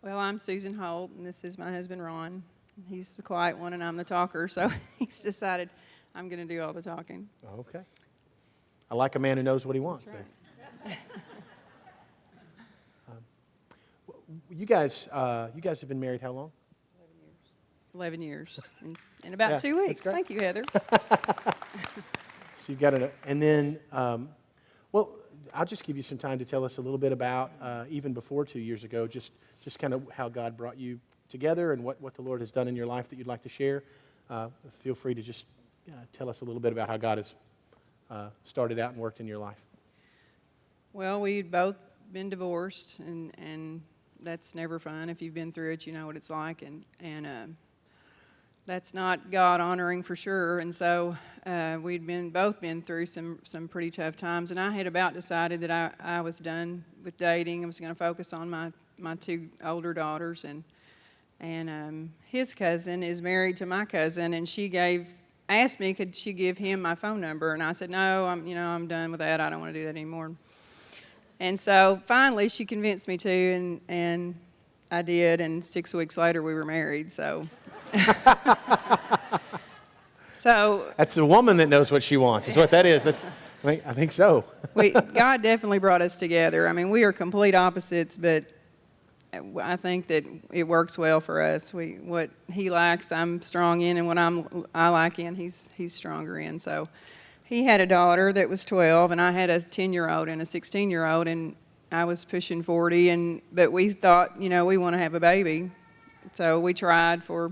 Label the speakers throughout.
Speaker 1: Well, I'm Susan Holt, and this is my husband, Ron. He's the quiet one, and I'm the talker, so he's decided I'm going to do all the talking.
Speaker 2: Okay. I like a man who knows what he wants.
Speaker 1: That's right.
Speaker 2: You guys have been married how long?
Speaker 1: 11 years. In about 2 weeks.
Speaker 2: Great.
Speaker 1: Thank you, Heather.
Speaker 2: So you got it. And then, well, I'll just give you some time to tell us a little bit about, even before 2 years ago, just kind of how God brought you together and what the Lord has done in your life that you'd like to share. Feel free to just tell us a little bit about how God has started out and worked in your life.
Speaker 1: Well, we'd both been divorced, and that's never fun. If you've been through it, you know what it's like, and that's not God-honoring for sure. And so we'd both been through some pretty tough times, and I had about decided that I was done with dating. I was going to focus on my two older daughters, and his cousin is married to my cousin, and she asked me could she give him my phone number, and I said no, I'm done with that. I don't want to do that anymore. And so finally she convinced me to, and I did, and 6 weeks later we were married. So
Speaker 2: That's the woman that knows what she wants, is what that is. I think so.
Speaker 1: God definitely brought us together. I mean, we are complete opposites, but I think that it works well for us. What he lacks, I'm strong in, and what I like in, he's stronger in. So he had a daughter that was 12, and I had a 10-year-old and a 16-year-old, and I was pushing 40, but we thought, we want to have a baby. So we tried for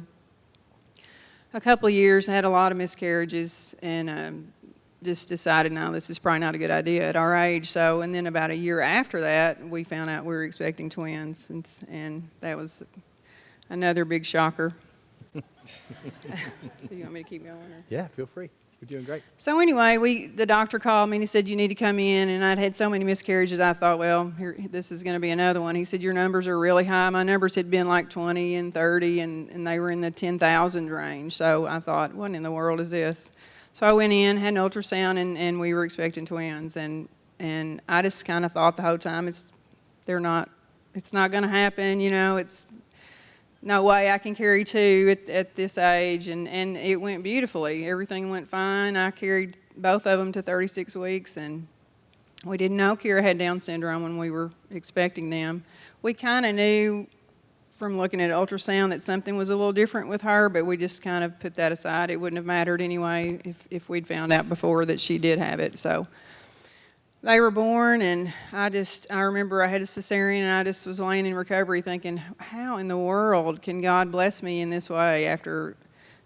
Speaker 1: a couple of years, had a lot of miscarriages, and just decided, no, this is probably not a good idea at our age. So, and then about a year after that, we found out we were expecting twins, and that was another big shocker. So you want me to keep going? Or?
Speaker 2: Yeah, feel free. You're doing great.
Speaker 1: So anyway, the doctor called me and he said, you need to come in. And I'd had so many miscarriages, I thought, well, this is going to be another one. He said, your numbers are really high. My numbers had been like 20 and 30, and they were in the 10,000 range. So I thought, what in the world is this? So I went in, had an ultrasound, and we were expecting twins. And I just kind of thought the whole time, it's not going to happen, it's no way I can carry two at this age, and it went beautifully. Everything went fine. I carried both of them to 36 weeks, and we didn't know Keira had Down syndrome when we were expecting them. We kind of knew from looking at ultrasound that something was a little different with her, but we just kind of put that aside. It wouldn't have mattered anyway if we'd found out before that she did have it. So they were born, and I remember I had a cesarean, and I just was laying in recovery thinking, how in the world can God bless me in this way after,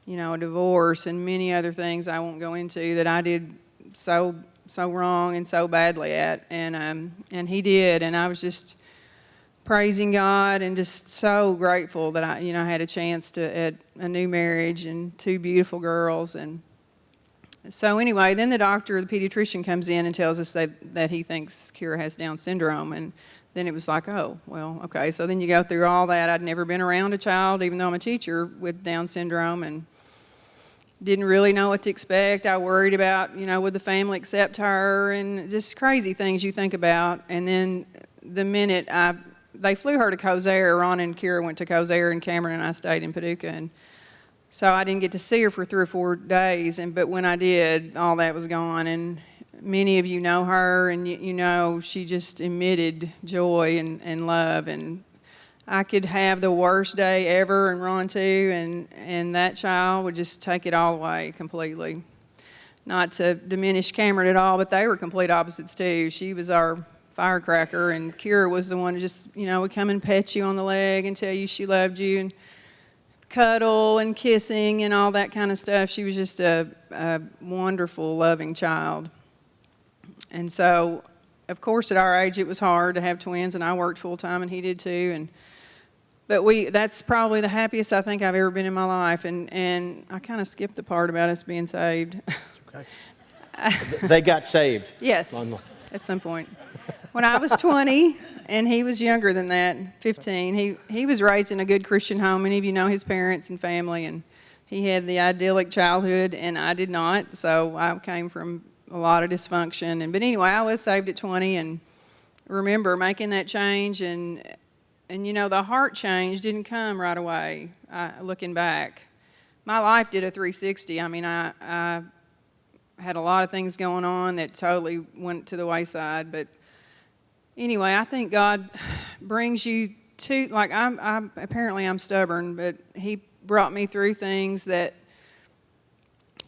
Speaker 1: a divorce and many other things I won't go into that I did so wrong and so badly at, and He did, and I was just praising God and just so grateful that I had a chance at a new marriage and two beautiful girls. And so anyway, then the pediatrician comes in and tells us that he thinks Keira has Down syndrome. And then it was like, oh, well, okay. So then you go through all that. I'd never been around a child, even though I'm a teacher, with Down syndrome, and didn't really know what to expect. I worried about, would the family accept her, and just crazy things you think about. And then the minute they flew her to Kosare, Ron and Keira went to Kosare, and Cameron and I stayed in Paducah, and so I didn't get to see her for 3 or 4 days, but when I did, all that was gone. And many of you know her, and she just emitted joy and love. And I could have the worst day ever, and Ron too, and that child would just take it all away completely. Not to diminish Cameron at all, but they were complete opposites too. She was our firecracker, and Keira was the one who just, would come and pet you on the leg and tell you she loved you, and cuddle and kissing and all that kind of stuff. She was just a wonderful, loving child. And so, of course, at our age, it was hard to have twins, and I worked full-time, and he did too. But that's probably the happiest I think I've ever been in my life. And I kind of skipped the part about us being saved.
Speaker 2: It's okay. They got saved.
Speaker 1: Yes, at some point. When I was 20, and he was younger than that, 15, he was raised in a good Christian home. Many of you know his parents and family, and he had the idyllic childhood, and I did not. So I came from a lot of dysfunction. But anyway, I was saved at 20, and remember making that change and And the heart change didn't come right away. Looking back, my life did a 360. I mean, I had a lot of things going on that totally went to the wayside. But anyway, I think God brings you to, like, apparently I'm stubborn, but He brought me through things that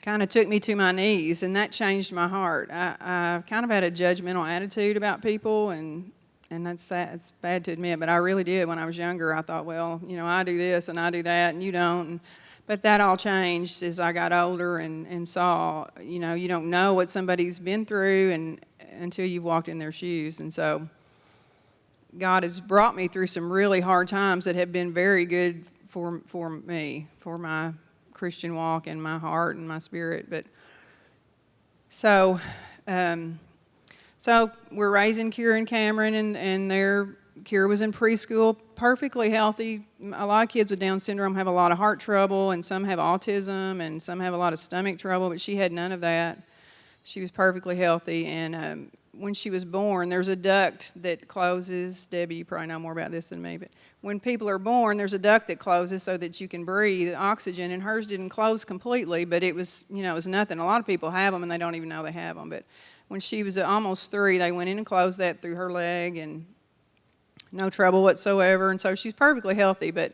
Speaker 1: kind of took me to my knees, and that changed my heart. I kind of had a judgmental attitude about people, and that's sad. It's bad to admit, but I really did when I was younger. I thought, well, I do this and I do that, and you don't. But that all changed as I got older and saw, you don't know what somebody's been through until you've walked in their shoes. And so God has brought me through some really hard times that have been very good for me, for my Christian walk and my heart and my spirit. But so we're raising Keira and Cameron, and Keira was in preschool, perfectly healthy. A lot of kids with Down syndrome have a lot of heart trouble, and some have autism, and some have a lot of stomach trouble, but she had none of that. She was perfectly healthy, and when she was born, there's a duct that closes. Debbie, you probably know more about this than me, but when people are born, there's a duct that closes so that you can breathe oxygen, and hers didn't close completely, but it was nothing. A lot of people have them, and they don't even know they have them, but when she was almost 3, they went in and closed that through her leg, and no trouble whatsoever, and so she's perfectly healthy. But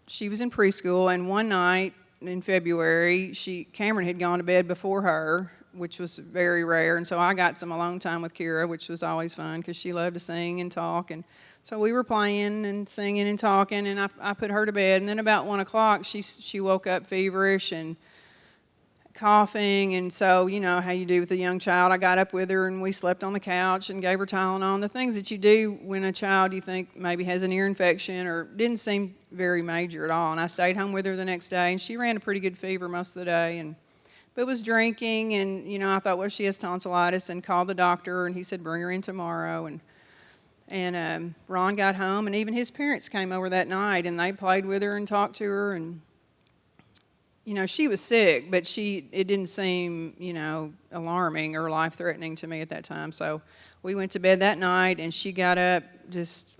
Speaker 1: she was in preschool, and one night in February, Cameron had gone to bed before her, which was very rare, and so I got some alone time with Keira, which was always fun because she loved to sing and talk, and so we were playing and singing and talking, and I put her to bed, and then about 1 o'clock, she woke up feverish and coughing, and so how you do with a young child. I got up with her, and we slept on the couch and gave her Tylenol, the things that you do when a child you think maybe has an ear infection, or didn't seem very major at all. And I stayed home with her the next day, and she ran a pretty good fever most of the day, but was drinking, and I thought, well, she has tonsillitis, and called the doctor, and he said, bring her in tomorrow. And Ron got home, and even his parents came over that night, and they played with her and talked to her, and she was sick, but it didn't seem, alarming or life-threatening to me at that time. So we went to bed that night, and she got up just,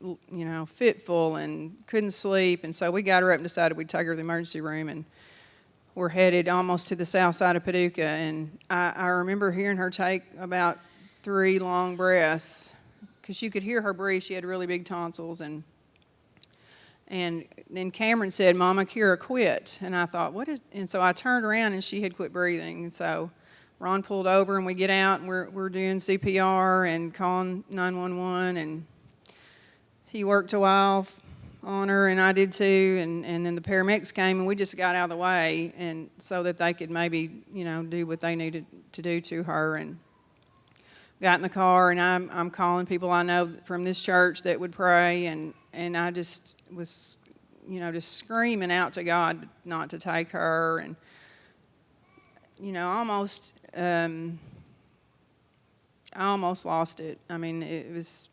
Speaker 1: fitful and couldn't sleep. And so we got her up and decided we'd take her to the emergency room, and we're headed almost to the south side of Paducah. And I remember hearing her take about 3 long breaths, because you could hear her breathe. She had really big tonsils, and then Cameron said, Mama, Keira quit. And I thought, and so I turned around, and she had quit breathing. And so Ron pulled over, and we get out, and we're doing CPR and calling 911. And he worked a while on her, and I did too. And then the paramedics came, and we just got out of the way, and so that they could maybe, do what they needed to do to her. And got in the car, and I'm calling people I know from this church that would pray, and I just was, just screaming out to God not to take her, and, I almost lost it. I mean, it was,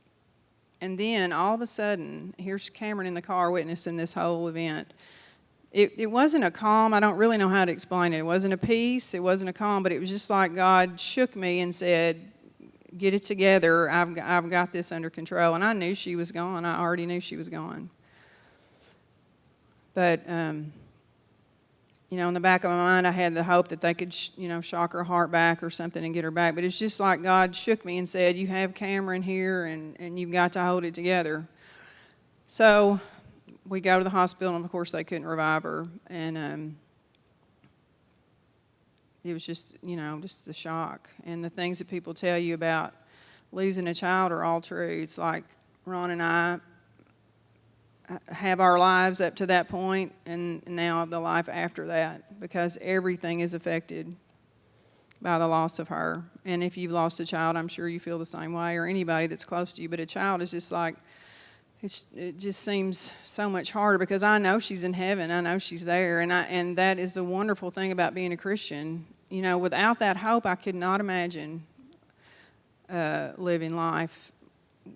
Speaker 1: and then all of a sudden, here's Cameron in the car witnessing this whole event. It wasn't a calm. I don't really know how to explain it. It wasn't a peace. It wasn't a calm, but it was just like God shook me and said, get it together. I've got this under control. And I knew she was gone. I already knew she was gone. But, in the back of my mind, I had the hope that they could, shock her heart back or something and get her back. But it's just like God shook me and said, you have Cameron here, and you've got to hold it together. So we go to the hospital, and, of course, they couldn't revive her. And it was just, just the shock. And the things that people tell you about losing a child are all true. It's like Ron and I have our lives up to that point, and now the life after that, because everything is affected by the loss of her. And if you've lost a child, I'm sure you feel the same way, or anybody that's close to you. But a child is just like, it just seems so much harder, because I know she's in heaven. I know she's there, and that is the wonderful thing about being a Christian. Without that hope, I could not imagine living life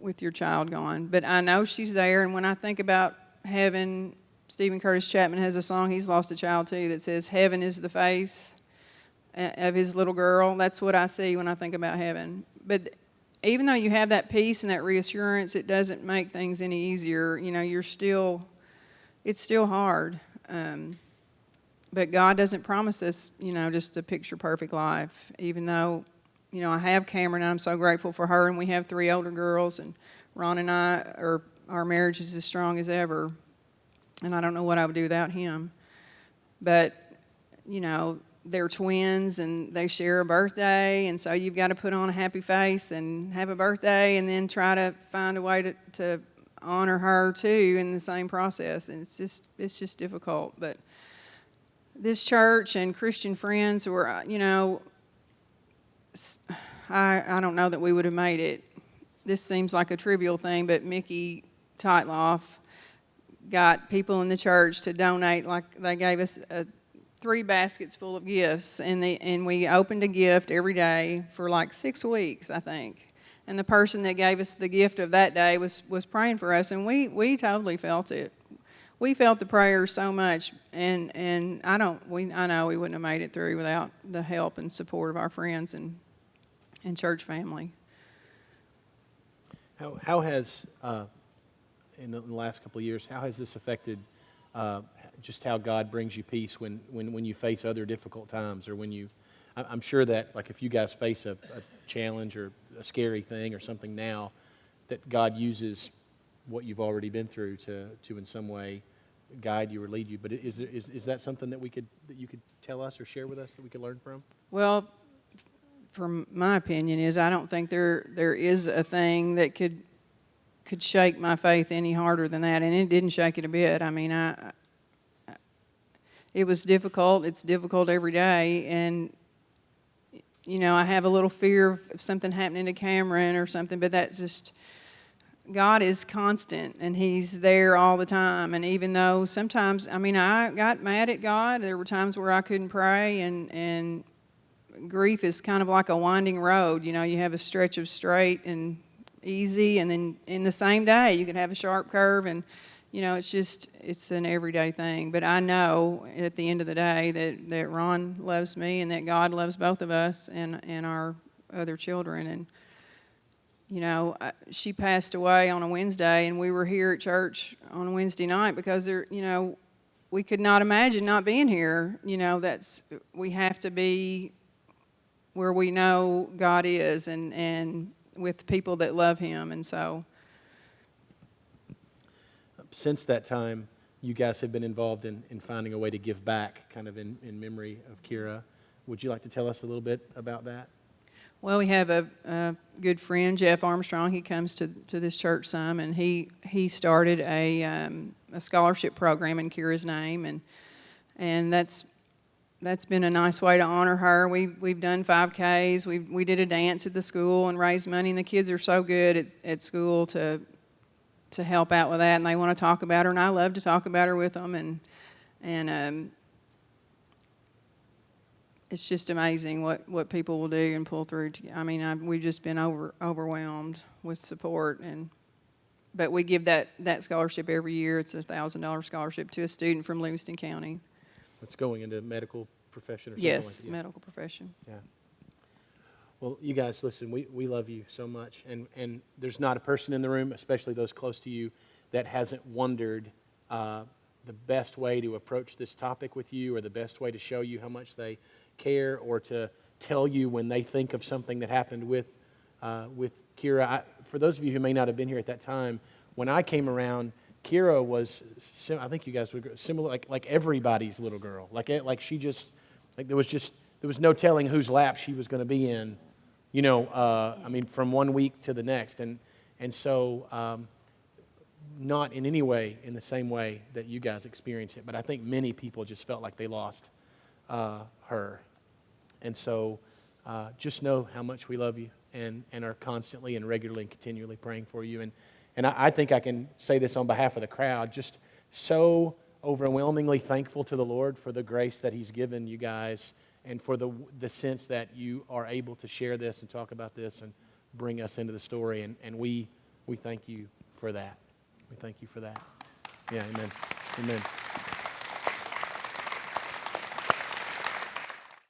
Speaker 1: with your child gone. But I know she's there, and when I think about heaven, Stephen Curtis Chapman has a song, he's lost a child too, that says, heaven is the face of his little girl. That's what I see when I think about heaven. But even though you have that peace and that reassurance, it doesn't make things any easier. You know, it's still hard. But God doesn't promise us, you know, just a picture-perfect life, even though, you know, I have Cameron, and I'm so grateful for her, and we have 3 older girls, and Ron and our marriage is as strong as ever, and I don't know what I would do without him. But, you know, they're twins, and they share a birthday, and so you've got to put on a happy face and have a birthday, and then try to find a way to honor her, too, in the same process, and it's just difficult. But this church and Christian friends were, you know, I don't know that we would have made it. This seems like a trivial thing, but Mickey Teitloff got people in the church to donate, like they gave us 3 baskets full of gifts, and we opened a gift every day for like 6 weeks, I think. And the person that gave us the gift of that day was praying for us, and we totally felt it. We felt the prayers so much, and I know we wouldn't have made it through without the help and support of our friends and church family.
Speaker 2: How has in the last couple of years, how has this affected just how God brings you peace when you face other difficult times, or when you? I'm sure that, like, if you guys face a challenge or a scary thing or something now, that God uses what you've already been through to in some way guide you or lead you. But is that something that you could tell us or share with us that we could learn from?
Speaker 1: Well, from my opinion, is I don't think there is a thing that could shake my faith any harder than that, and it didn't shake it a bit. I mean, it was difficult. It's difficult every day, and you know, I have a little fear of something happening to Cameron or something, but that's just, God is constant, and He's there all the time. And even though sometimes, I mean, I got mad at God. There were times where I couldn't pray, and grief is kind of like a winding road. You know, you have a stretch of straight and easy, and then in the same day you can have a sharp curve, and you know, it's an everyday thing. But I know at the end of the day that Ron loves me, and that God loves both of us and our other children. And you know, she passed away on a Wednesday, and we were here at church on a Wednesday night because you know, we could not imagine not being here. You know, we have to be where we know God is, and with people that love Him. And so,
Speaker 2: since that time, you guys have been involved in finding a way to give back, kind of in memory of Keira. Would you like to tell us a little bit about that?
Speaker 1: Well, we have a good friend, Jeff Armstrong. He comes to this church some, and he started a scholarship program in Keira's name, and that's been a nice way to honor her. We've done 5Ks. We did a dance at the school and raised money, and the kids are so good at school to help out with that, and they want to talk about her, and I love to talk about her with them, and it's just amazing what people will do and pull through. I mean, we've just been overwhelmed with support, but we give that scholarship every year. It's a $1,000 scholarship to a student from Livingston County.
Speaker 2: It's going into medical profession or something
Speaker 1: yes,
Speaker 2: like that?
Speaker 1: Yes, medical profession.
Speaker 2: Yeah. Well, you guys, listen, we love you so much, and there's not a person in the room, especially those close to you, that hasn't wondered the best way to approach this topic with you, or the best way to show you how much they care, or to tell you when they think of something that happened with Keira. For those of you who may not have been here at that time, when I came around, Keira was, I think you guys would, similar, like everybody's little girl. Like she just, like there was no telling whose lap she was going to be in, you know, I mean, from one week to the next. And so, not in any way in the same way that you guys experience it, but I think many people just felt like they lost her. And so, just know how much we love you, and are constantly and regularly and continually praying for you. And I think I can say this on behalf of the crowd, just so overwhelmingly thankful to the Lord for the grace that He's given you guys, and for the sense that you are able to share this and talk about this and bring us into the story. And we thank you for that. We thank you for that. Yeah, amen. Amen.